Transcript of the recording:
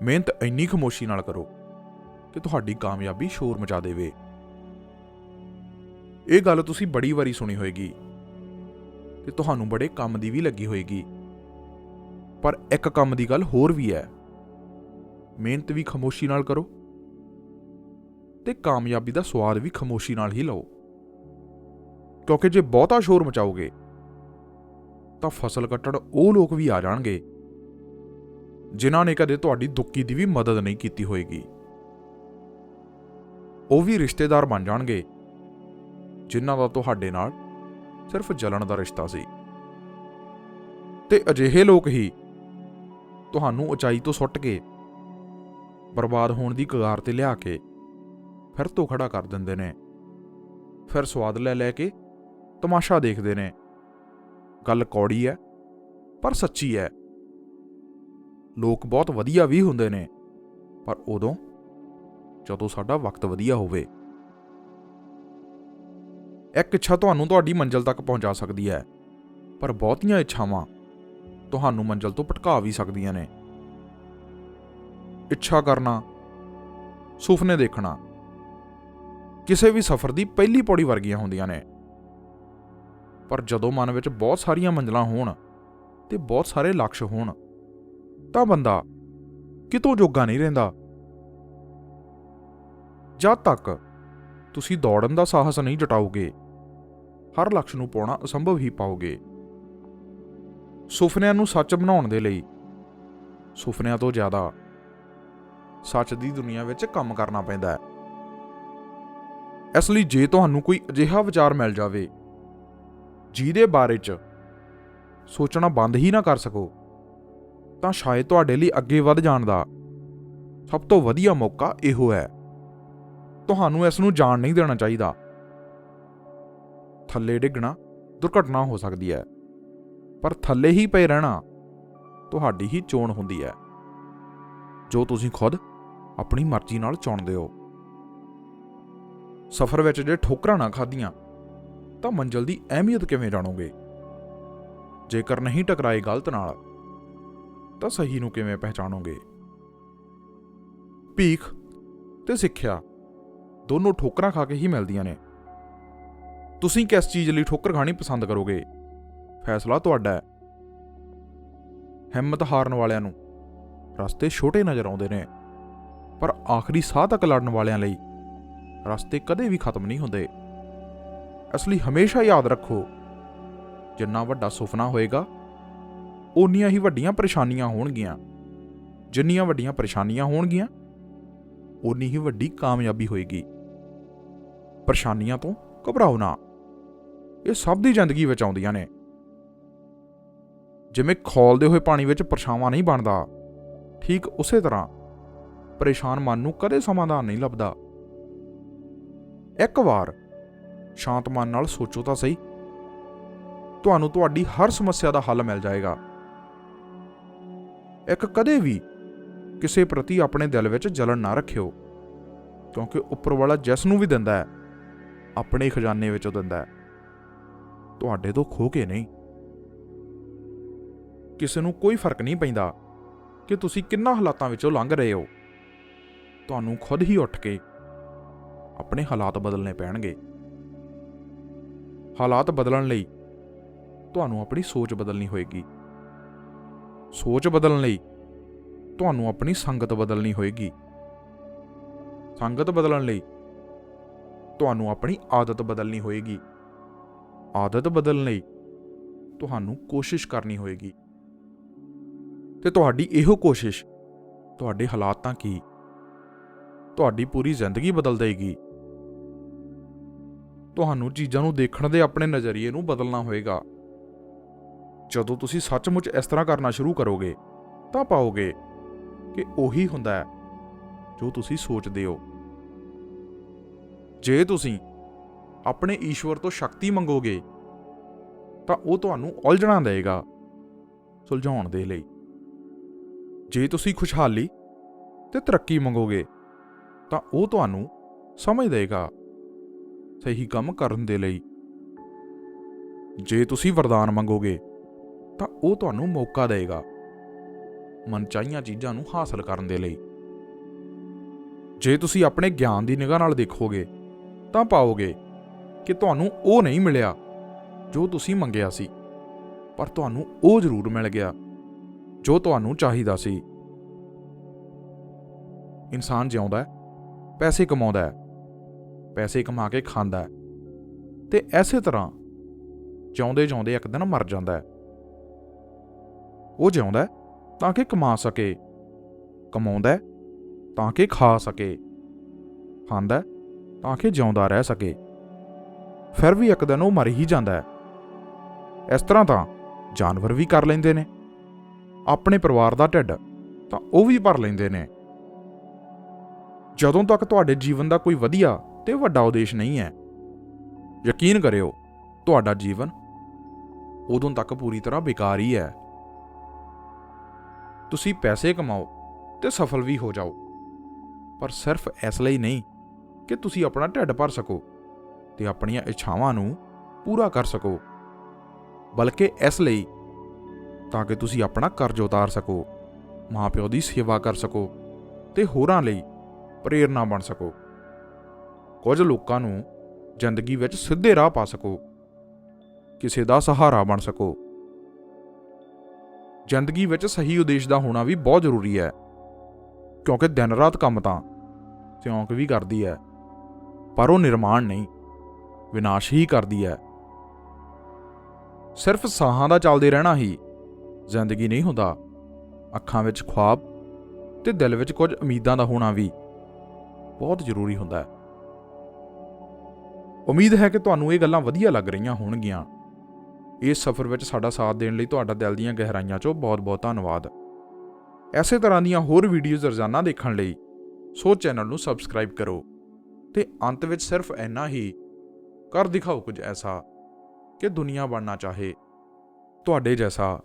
ਮਿਹਨਤ ਇੰਨੀ ਖਾਮੋਸ਼ੀ ਨਾਲ ਕਰੋ ਕਿ ਤੁਹਾਡੀ ਕਾਮਯਾਬੀ ਸ਼ੋਰ ਮਚਾ ਦੇਵੇ। ਇਹ ਗੱਲ ਤੁਸੀਂ ਬੜੀ ਵਾਰੀ ਸੁਣੀ ਹੋਏਗੀ ਤੇ ਤੁਹਾਨੂੰ ਬੜੇ ਕੰਮ ਦੀ ਵੀ ਲੱਗੀ ਹੋਏਗੀ, ਪਰ ਇੱਕ ਕੰਮ ਦੀ ਗੱਲ ਹੋਰ ਵੀ ਹੈ। ਮਿਹਨਤ ਵੀ ਖਾਮੋਸ਼ੀ ਨਾਲ ਕਰੋ ਤੇ ਕਾਮਯਾਬੀ ਦਾ ਸਵਾਦ ਵੀ ਖਾਮੋਸ਼ੀ ਨਾਲ ਹੀ ਲਓ, ਕਿਉਂਕਿ ਜੇ ਬਹੁਤਾ ਸ਼ੋਰ ਮਚਾਓਗੇ ਤਾਂ ਫਸਲ ਕੱਟਣ ਉਹ ਲੋਕ ਵੀ ਆ ਜਾਣਗੇ ਜਿਨ੍ਹਾਂ ਨੇ ਕਦੇ ਤੁਹਾਡੀ ਦੁੱਕੀ ਦੀ ਵੀ ਮਦਦ ਨਹੀਂ ਕੀਤੀ ਹੋਏਗੀ। ਉਹ ਵੀ ਰਿਸ਼ਤੇਦਾਰ ਬਣ ਜਾਣਗੇ ਜਿਨ੍ਹਾਂ ਦਾ ਤੁਹਾਡੇ ਨਾਲ ਸਿਰਫ ਜਲਣ ਦਾ ਰਿਸ਼ਤਾ ਸੀ, ਤੇ ਅਜਿਹੇ ਲੋਕ ਹੀ ਤੁਹਾਨੂੰ ਉਚਾਈ ਤੋਂ ਸੁੱਟ ਕੇ ਬਰਬਾਦ ਹੋਣ ਦੀ ਕਗਾਰ ਤੇ ਲਿਆ ਕੇ ਫਿਰ ਤੋਂ ਖੜਾ ਕਰ ਦਿੰਦੇ ਨੇ। ਫਿਰ ਸਵਾਦ ਲੈ ਲੈ ਕੇ ਤਮਾਸ਼ਾ ਦੇਖਦੇ ਨੇ। ਗੱਲ ਕੌੜੀ ਹੈ ਪਰ ਸੱਚੀ ਹੈ। ਲੋਕ ਬਹੁਤ ਵਧੀਆ ਵੀ ਹੁੰਦੇ ਨੇ, ਪਰ ਉਦੋਂ ਜਦੋਂ ਸਾਡਾ ਵਕਤ ਵਧੀਆ ਹੋਵੇ। ਇੱਕ ਇੱਛਾ ਤੁਹਾਨੂੰ ਤੁਹਾਡੀ ਮੰਜ਼ਿਲ ਤੱਕ ਪਹੁੰਚਾ ਸਕਦੀ ਹੈ, ਪਰ ਬਹੁਤੀਆਂ ਇੱਛਾਵਾਂ ਤੁਹਾਨੂੰ ਮੰਜ਼ਿਲ ਤੋਂ ਭਟਕਾ ਵੀ ਸਕਦੀਆਂ ਨੇ। ਇੱਛਾ ਕਰਨਾ, ਸੁਪਨੇ ਦੇਖਣਾ ਕਿਸੇ ਵੀ ਸਫ਼ਰ ਦੀ ਪਹਿਲੀ ਪੌੜੀ ਵਰਗੀਆਂ ਹੁੰਦੀਆਂ ਨੇ, ਪਰ ਜਦੋਂ ਮਨ ਵਿੱਚ ਬਹੁਤ ਸਾਰੀਆਂ ਮੰਜ਼ਿਲਾਂ ਹੋਣ ਤੇ ਬਹੁਤ ਸਾਰੇ ਲਕਸ਼ ਹੋਣ ਤਾਂ ਬੰਦਾ ਕਿਤੋਂ ਜੋਗਾ ਨਹੀਂ ਰਹਿੰਦਾ। ਜਦ ਤੱਕ ਤੁਸੀਂ ਦੌੜਨ ਦਾ ਸਾਹਸ ਨਹੀਂ ਜਟਾਓਗੇ, ਹਰ ਲਕਸ਼ ਨੂੰ ਪਾਉਣਾ ਅਸੰਭਵ ਹੀ ਪਾਓਗੇ। ਸੁਪਨਿਆਂ ਨੂੰ ਸੱਚ ਬਣਾਉਣ ਦੇ ਲਈ ਸੁਪਨਿਆਂ ਤੋਂ ਜ਼ਿਆਦਾ ਸੱਚ ਦੀ ਦੁਨੀਆ ਵਿੱਚ ਕੰਮ ਕਰਨਾ ਪੈਂਦਾ ਹੈ। ਇਸ ਲਈ ਜੇ ਤੁਹਾਨੂੰ ਕੋਈ ਅਜਿਹਾ ਵਿਚਾਰ ਮਿਲ ਜਾਵੇ ਜਿਹਦੇ ਬਾਰੇ 'ਚ ਸੋਚਣਾ ਬੰਦ ਹੀ ਨਾ ਕਰ ਸਕੋ, ਤਾਂ ਸ਼ਾਇਦ ਤੁਹਾਡੇ ਲਈ ਅੱਗੇ ਵੱਧ ਜਾਣ ਦਾ ਸਭ ਤੋਂ ਵਧੀਆ ਮੌਕਾ ਇਹੋ ਹੈ। ਤੁਹਾਨੂੰ ਇਸ ਨੂੰ ਜਾਣ ਨਹੀਂ ਦੇਣਾ ਚਾਹੀਦਾ। ਥੱਲੇ ਡਿੱਗਣਾ ਦੁਰਘਟਨਾ ਹੋ ਸਕਦੀ ਹੈ, ਪਰ ਥੱਲੇ ਹੀ ਪਏ ਰਹਿਣਾ ਤੁਹਾਡੀ ਹੀ ਚੋਣ ਹੁੰਦੀ ਹੈ, ਜੋ ਤੁਸੀਂ ਖੁਦ ਆਪਣੀ ਮਰਜ਼ੀ ਨਾਲ ਚੁਣਦੇ ਹੋ। ਸਫ਼ਰ ਵਿੱਚ ਜੇ ਠੋਕਰਾਂ ਨਾ ਖਾਧੀਆਂ ਤਾਂ ਮੰਜ਼ਿਲ ਦੀ ਅਹਿਮੀਅਤ ਕਿਵੇਂ ਜਾਣੋਗੇ? ਜੇਕਰ ਨਹੀਂ ਟਕਰਾਏ ਗਲਤ ਨਾਲ ਤਾਂ ਸਹੀ ਨੂੰ ਕਿਵੇਂ ਪਹਿਚਾਣੋਗੇ? ਭੀਖ ਤੇ ਸਿੱਖਿਆ ਦੋਨੋਂ ਠੋਕਰਾਂ ਖਾ ਕੇ ਹੀ ਮਿਲਦੀਆਂ ਨੇ। ਤੁਸੀਂ ਕਿਸ ਚੀਜ਼ ਲਈ ਠੋਕਰ ਖਾਣੀ ਪਸੰਦ ਕਰੋਗੇ, ਫੈਸਲਾ ਤੁਹਾਡਾ ਹੈ। ਹਿੰਮਤ ਹਾਰਨ ਵਾਲਿਆਂ ਨੂੰ ਰਸਤੇ ਛੋਟੇ ਨਜ਼ਰ ਆਉਂਦੇ ਨੇ, ਪਰ ਆਖਰੀ ਸਾਹ ਤੱਕ ਲੜਨ ਵਾਲਿਆਂ ਲਈ ਰਸਤੇ ਕਦੇ ਵੀ ਖਤਮ ਨਹੀਂ ਹੁੰਦੇ। ਇਸ ਲਈ ਹਮੇਸ਼ਾ ਯਾਦ ਰੱਖੋ, ਜਿੰਨਾ ਵੱਡਾ ਸੁਪਨਾ ਹੋਏਗਾ ਓਨੀਆਂ ਹੀ ਵੱਡੀਆਂ ਪਰੇਸ਼ਾਨੀਆਂ ਹੋਣਗੀਆਂ। ਜਿੰਨੀਆਂ ਵੱਡੀਆਂ ਪਰੇਸ਼ਾਨੀਆਂ ਹੋਣਗੀਆਂ ਓਨੀ ਹੀ ਵੱਡੀ ਕਾਮਯਾਬੀ ਹੋਏਗੀ। ਪਰੇਸ਼ਾਨੀਆਂ ਤੋਂ ਘਬਰਾਓ ਨਾ, ਇਹ ਸਭ ਦੀ ਜ਼ਿੰਦਗੀ ਵਿੱਚ ਆਉਂਦੀਆਂ ਨੇ। ਜਿਵੇਂ ਖੌਲਦੇ ਹੋਏ ਪਾਣੀ ਵਿੱਚ ਪਰਛਾਵਾਂ ਨਹੀਂ ਬਣਦਾ, ਠੀਕ ਉਸੇ ਤਰ੍ਹਾਂ ਪਰੇਸ਼ਾਨ ਮਨ ਨੂੰ ਕਦੇ ਸਮਾਧਾਨ ਨਹੀਂ ਲੱਭਦਾ। ਇੱਕ ਵਾਰ ਸ਼ਾਂਤ ਮਨ ਨਾਲ ਸੋਚੋ ਤਾਂ ਸਹੀ, ਤੁਹਾਨੂੰ ਤੁਹਾਡੀ ਹਰ ਸਮੱਸਿਆ ਦਾ ਹੱਲ ਮਿਲ ਜਾਏਗਾ। ਇੱਕ ਕਦੇ ਵੀ ਕਿਸੇ ਪ੍ਰਤੀ ਆਪਣੇ ਦਿਲ ਵਿੱਚ ਜਲਨ ਨਾ ਰੱਖਿਓ, ਕਿਉਂਕਿ ਉੱਪਰ ਵਾਲਾ ਜਿਸ ਨੂੰ ਵੀ ਦਿੰਦਾ ਹੈ ਆਪਣੇ ਖਜ਼ਾਨੇ ਵਿੱਚੋਂ ਦਿੰਦਾ ਹੈ, ਤੁਹਾਡੇ ਤੋਂ ਖੋਹ ਕੇ ਨਹੀਂ। ਕਿਸੇ ਨੂੰ ਕੋਈ ਫਰਕ ਨਹੀਂ ਪੈਂਦਾ ਕਿ ਤੁਸੀਂ ਕਿੰਨਾ ਹਾਲਾਤਾਂ ਵਿੱਚੋਂ ਲੰਘ ਰਹੇ ਹੋ। ਤੁਹਾਨੂੰ ਖੁਦ ਹੀ ਉੱਠ ਕੇ ਆਪਣੇ ਹਾਲਾਤ ਬਦਲਣੇ ਪੈਣਗੇ। ਹਾਲਾਤ ਬਦਲਣ ਲਈ ਤੁਹਾਨੂੰ ਆਪਣੀ ਸੋਚ ਬਦਲਣੀ ਹੋਏਗੀ। ਸੋਚ ਬਦਲਣ ਲਈ ਤੁਹਾਨੂੰ ਆਪਣੀ ਸੰਗਤ ਬਦਲਣੀ ਹੋਏਗੀ। ਸੰਗਤ ਬਦਲਣ ਲਈ ਤੁਹਾਨੂੰ ਆਪਣੀ ਆਦਤ ਬਦਲਣੀ ਹੋਏਗੀ। ਆਦਤ ਬਦਲਣ ਲਈ ਤੁਹਾਨੂੰ ਕੋਸ਼ਿਸ਼ ਕਰਨੀ ਹੋਏਗੀ, ਤੇ ਤੁਹਾਡੀ ਇਹੋ ਕੋਸ਼ਿਸ਼ ਤੁਹਾਡੇ ਹਾਲਾਤਾਂ ਕੀ ਤੁਹਾਡੀ ਪੂਰੀ ਜ਼ਿੰਦਗੀ ਬਦਲ ਦੇਗੀ। ਤੁਹਾਨੂੰ ਚੀਜ਼ਾਂ ਨੂੰ ਦੇਖਣ ਦੇ ਆਪਣੇ ਨਜ਼ਰੀਏ ਨੂੰ ਬਦਲਣਾ ਹੋਏਗਾ। ਜਦੋਂ ਤੁਸੀਂ ਸੱਚਮੁੱਚ ਇਸ ਤਰ੍ਹਾਂ ਕਰਨਾ ਸ਼ੁਰੂ ਕਰੋਗੇ ਤਾਂ ਪਾਓਗੇ ਕਿ ਉਹੀ ਹੁੰਦਾ ਹੈ ਜੋ ਤੁਸੀਂ ਸੋਚਦੇ ਹੋ। ਜੇ ਤੁਸੀਂ ਆਪਣੇ ਈਸ਼ਵਰ ਤੋਂ ਸ਼ਕਤੀ ਮੰਗੋਗੇ ਤਾਂ ਉਹ ਤੁਹਾਨੂੰ ਉਲਝਣਾ ਦੇਗਾ ਸੁਲਝਾਉਣ ਦੇ ਲਈ। ਜੇ ਤੁਸੀਂ ਖੁਸ਼ਹਾਲੀ ਤੇ ਤਰੱਕੀ ਮੰਗੋਗੇ ਤਾਂ ਉਹ ਤੁਹਾਨੂੰ ਸਮਝ ਦੇਗਾ ਸਹੀ ਕੰਮ ਕਰਨ ਦੇ ਲਈ। ਜੇ ਤੁਸੀਂ ਵਰਦਾਨ ਮੰਗੋਗੇ ਤਾਂ ਉਹ ਤੁਹਾਨੂੰ ਮੌਕਾ ਦੇਗਾ। ਮਨਚਾਹੀਆਂ ਚੀਜ਼ਾਂ ਨੂੰ ਹਾਸਲ ਕਰਨ ਦੇ ਲਈ। ਜੇ ਤੁਸੀਂ ਆਪਣੇ ਗਿਆਨ ਦੀ ਨਿਗਾਹ ਨਾਲ ਦੇਖੋਗੇ ਤਾਂ ਪਾਓਗੇ ਕਿ ਤੁਹਾਨੂੰ ਉਹ ਨਹੀਂ ਮਿਲਿਆ ਜੋ ਤੁਸੀਂ ਮੰਗਿਆ ਸੀ, ਪਰ ਤੁਹਾਨੂੰ ਉਹ ਜ਼ਰੂਰ ਮਿਲ ਗਿਆ ਜੋ ਤੁਹਾਨੂੰ ਚਾਹੀਦਾ ਸੀ। ਇਨਸਾਨ ਜਿਉਂਦਾ ਹੈ, ਪੈਸੇ ਕਮਾਉਂਦਾ ਹੈ, ਪੈਸੇ ਕਮਾ ਕੇ ਖਾਂਦਾ ਹੈ, ਤੇ ਐਸੇ ਤਰ੍ਹਾਂ ਜਿਉਂਦੇ ਜਿਉਂਦੇ ਇੱਕ ਦਿਨ ਮਰ ਜਾਂਦਾ ਹੈ। ਉਹ ਜਿਉਂਦਾ ਹੈ ਤਾਂ ਕਿ ਕਮਾ ਸਕੇ, ਕਮਾਉਂਦਾ ਹੈ ਤਾਂ ਕਿ ਖਾ ਸਕੇ, ਖਾਂਦਾ ਹੈ ਤਾਂ ਕਿ ਜਿਉਂਦਾ ਰਹਿ ਸਕੇ। ਫਿਰ ਵੀ ਇੱਕ ਦਿਨ ਉਹ ਮਰ ਹੀ ਜਾਂਦਾ ਹੈ। ਇਸ ਤਰ੍ਹਾਂ ਤਾਂ ਜਾਨਵਰ ਵੀ ਕਰ ਲੈਂਦੇ ਨੇ। ਆਪਣੇ ਪਰਿਵਾਰ ਦਾ ਢਿੱਡ ਤਾਂ ਉਹ ਵੀ ਭਰ ਲੈਂਦੇ ਨੇ। ਜਦੋਂ ਤੱਕ ਤੁਹਾਡੇ ਜੀਵਨ ਦਾ ਕੋਈ ਵਧੀਆ ਤੇ ਵੱਡਾ ਉਦੇਸ਼ ਨਹੀਂ ਹੈ, ਯਕੀਨ ਕਰਿਓ ਤੁਹਾਡਾ ਜੀਵਨ ਉਦੋਂ ਤੱਕ ਪੂਰੀ ਤਰ੍ਹਾਂ ਬੇਕਾਰ ਹੀ ਹੈ। ਤੁਸੀਂ ਪੈਸੇ ਕਮਾਓ ਤੇ ਸਫਲ ਵੀ ਹੋ ਜਾਓ, ਪਰ ਸਿਰਫ ਇਸ ਲਈ ਨਹੀਂ ਕਿ ਤੁਸੀਂ ਆਪਣਾ ਢਿੱਡ ਭਰ ਸਕੋ ਤੇ ਆਪਣੀਆਂ ਇੱਛਾਵਾਂ ਨੂੰ ਪੂਰਾ ਕਰ ਸਕੋ, ਬਲਕਿ ਇਸ ਲਈ ਤਾਂ ਕਿ ਤੁਸੀਂ ਆਪਣਾ ਕਰਜ਼ ਉਤਾਰ ਸਕੋ, ਮਾਂ-ਪਿਓ ਦੀ ਸੇਵਾ ਕਰ ਸਕੋ ਤੇ ਹੋਰਾਂ ਲਈ ਪ੍ਰੇਰਨਾ ਬਣ ਸਕੋ। ਕੁਝ ਲੋਕਾਂ ਨੂੰ ਜ਼ਿੰਦਗੀ ਵਿੱਚ ਸਿੱਧੇ ਰਾਹ ਪਾ ਸਕੋ, ਕਿਸੇ ਦਾ ਸਹਾਰਾ ਬਣ ਸਕੋ। ਜ਼ਿੰਦਗੀ ਵਿੱਚ ਸਹੀ ਉਦੇਸ਼ ਦਾ ਹੋਣਾ ਵੀ ਬਹੁਤ ਜ਼ਰੂਰੀ ਹੈ, ਕਿਉਂਕਿ ਦਿਨ ਰਾਤ ਕੰਮ ਤਾਂ ਸਿਉਂਕ ਵੀ ਕਰਦੀ ਹੈ, ਪਰ ਉਹ ਨਿਰਮਾਣ ਨਹੀਂ, ਵਿਨਾਸ਼ ਹੀ ਕਰਦੀ ਹੈ। ਸਿਰਫ ਸਾਹਾਂ ਦਾ ਚੱਲਦੇ ਰਹਿਣਾ ਹੀ ਜ਼ਿੰਦਗੀ ਨਹੀਂ ਹੁੰਦਾ। ਅੱਖਾਂ ਵਿੱਚ ਖ਼ੁਆਬ ਤੇ ਦਿਲ ਵਿੱਚ ਕੁਝ ਉਮੀਦਾਂ ਦਾ ਹੋਣਾ ਵੀ ਬਹੁਤ ਜ਼ਰੂਰੀ ਹੁੰਦਾ ਹੈ। ਉਮੀਦ ਹੈ ਕਿ ਤੁਹਾਨੂੰ ਇਹ ਗੱਲਾਂ ਵਧੀਆ ਲੱਗ ਰਹੀਆਂ ਹੋਣਗੀਆਂ। ਇਸ ਸਫ਼ਰ ਵਿੱਚ ਸਾਡਾ ਸਾਥ ਦੇਣ ਲਈ ਤੁਹਾਡਾ ਦਿਲ ਦੀਆਂ ਗਹਿਰਾਈਆਂ 'ਚੋਂ ਬਹੁਤ-ਬਹੁਤ ਧੰਨਵਾਦ। ਐਸੇ ਤਰ੍ਹਾਂ ਦੀਆਂ ਹੋਰ ਵੀਡੀਓਜ਼ ਰੋਜ਼ਾਨਾ ਦੇਖਣ ਲਈ ਸੋਚ ਚੈਨਲ ਨੂੰ ਸਬਸਕ੍ਰਾਈਬ ਕਰੋ ਤੇ ਅੰਤ ਵਿੱਚ ਸਿਰਫ ਇੰਨਾ ਹੀ ਕਰ ਦਿਖਾਓ ਕੁਝ ਐਸਾ ਕਿ ਦੁਨੀਆ ਬਣਨਾ ਚਾਹੇ ਤੁਹਾਡੇ ਜੈਸਾ